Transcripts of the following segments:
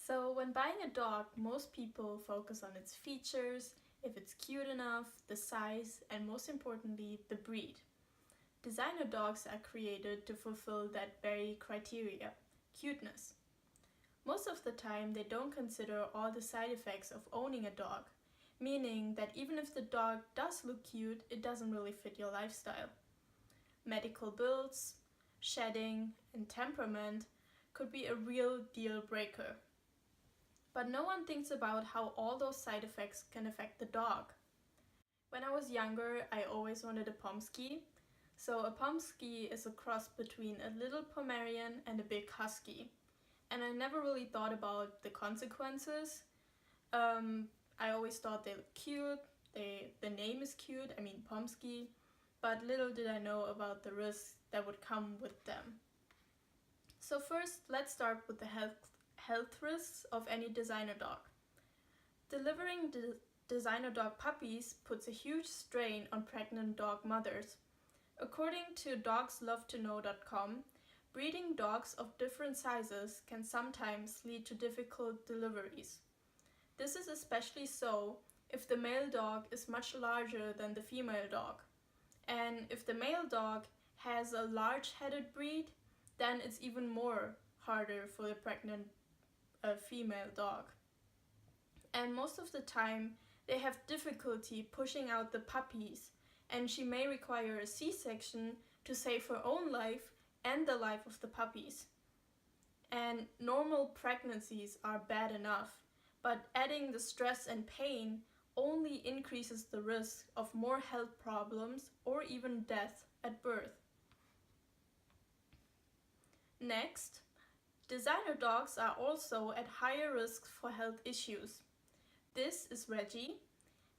So when buying a dog, most people focus on its features, if it's cute enough, the size, and most importantly, the breed. Designer dogs are created to fulfill that very criteria, cuteness. Most of the time, they don't consider all the side effects of owning a dog, meaning that even if the dog does look cute, it doesn't really fit your lifestyle. Medical bills, shedding, and temperament could be a real deal breaker. But no one thinks about how all those side effects can affect the dog. When I was younger, I always wanted a Pomsky. So a Pomsky is a cross between a little Pomeranian and a big Husky. And I never really thought about the consequences. I always thought they look cute, the name is cute, I mean Pomsky, but little did I know about the risks that would come with them. So first, let's start with the health risks of any designer dog. Delivering designer dog puppies puts a huge strain on pregnant dog mothers. According to dogslovetoKnow.com, breeding dogs of different sizes can sometimes lead to difficult deliveries. This is especially so if the male dog is much larger than the female dog. And if the male dog has a large-headed breed, then it's even more harder for the pregnant female dog. And most of the time, they have difficulty pushing out the puppies, and she may require a C-section to save her own life and the life of the puppies. And normal pregnancies are bad enough, but adding the stress and pain only increases the risk of more health problems or even death at birth. Next, designer dogs are also at higher risk for health issues. This is Reggie,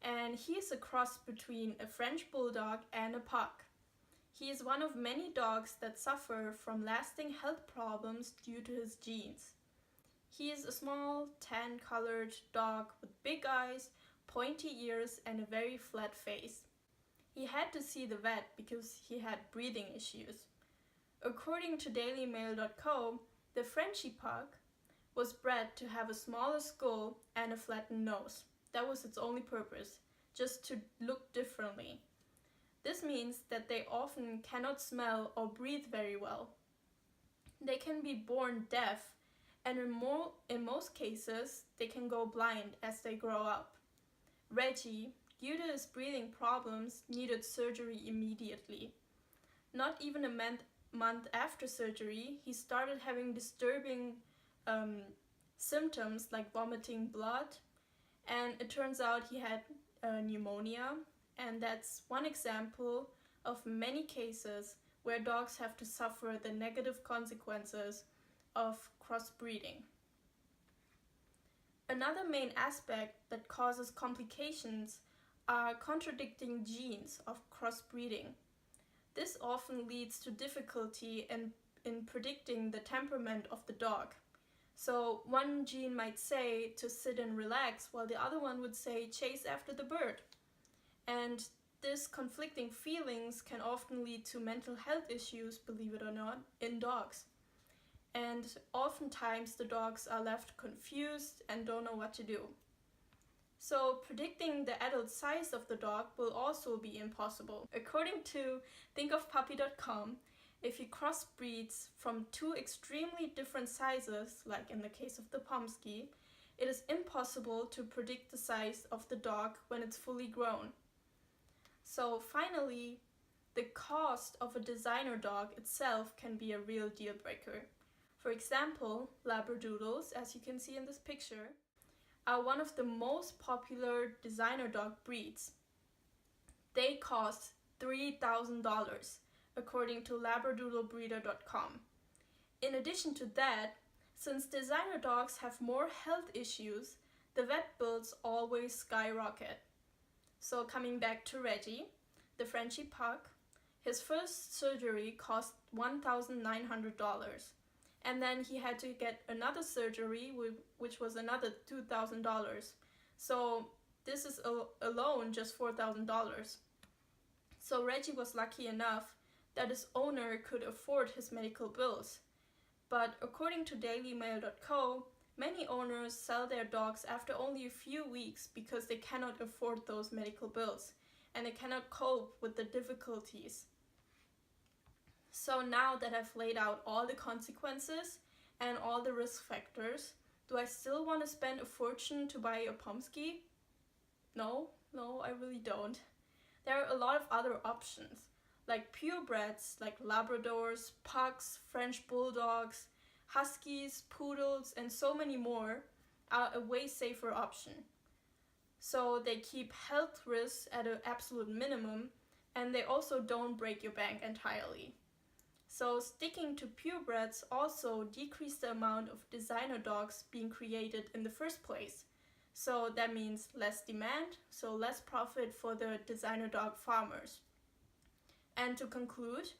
and he is a cross between a French bulldog and a pug. He is one of many dogs that suffer from lasting health problems due to his genes. He is a small, tan-colored dog with big eyes, pointy ears, and a very flat face. He had to see the vet because he had breathing issues. According to dailymail.co, the Frenchie pug was bred to have a smaller skull and a flattened nose. That was its only purpose, just to look differently. This means that they often cannot smell or breathe very well. They can be born deaf, and in most cases, they can go blind as they grow up. Reggie, due to his breathing problems, needed surgery immediately. Not even a month after surgery, he started having disturbing symptoms like vomiting blood, and it turns out he had pneumonia, and that's one example of many cases where dogs have to suffer the negative consequences of crossbreeding. Another main aspect that causes complications are contradicting genes of crossbreeding. This often leads to difficulty in predicting the temperament of the dog. So one gene might say to sit and relax, while the other one would say chase after the bird. And this conflicting feelings can often lead to mental health issues, believe it or not, in dogs. And oftentimes the dogs are left confused and don't know what to do. So predicting the adult size of the dog will also be impossible. According to thinkofpuppy.com, if you crossbreeds from two extremely different sizes, like in the case of the Pomsky, it is impossible to predict the size of the dog when it's fully grown. So finally, the cost of a designer dog itself can be a real deal breaker. For example, Labradoodles, as you can see in this picture, are one of the most popular designer dog breeds. They cost $3,000, according to labradoodlebreeder.com. In addition to that, since designer dogs have more health issues, the vet bills always skyrocket. So coming back to Reggie, the Frenchie pug, his first surgery cost $1,900. And then he had to get another surgery, which was another $2,000. So this is alone just $4,000. So Reggie was lucky enough that his owner could afford his medical bills. But according to dailymail.co, Many owners sell their dogs after only a few weeks because they cannot afford those medical bills and they cannot cope with the difficulties. So now that I've laid out all the consequences and all the risk factors, do I still want to spend a fortune to buy a Pomsky? No, I really don't. There are a lot of other options, like purebreds, like Labradors, Pugs, French Bulldogs, Huskies, Poodles, and so many more are a way safer option. So they keep health risks at an absolute minimum, and they also don't break your bank entirely. So sticking to purebreds also decrease the amount of designer dogs being created in the first place. So that means less demand, so less profit for the designer dog farmers. And to conclude,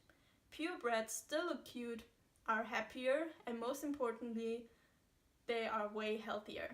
purebreds still look cute, are happier, and most importantly, they are way healthier.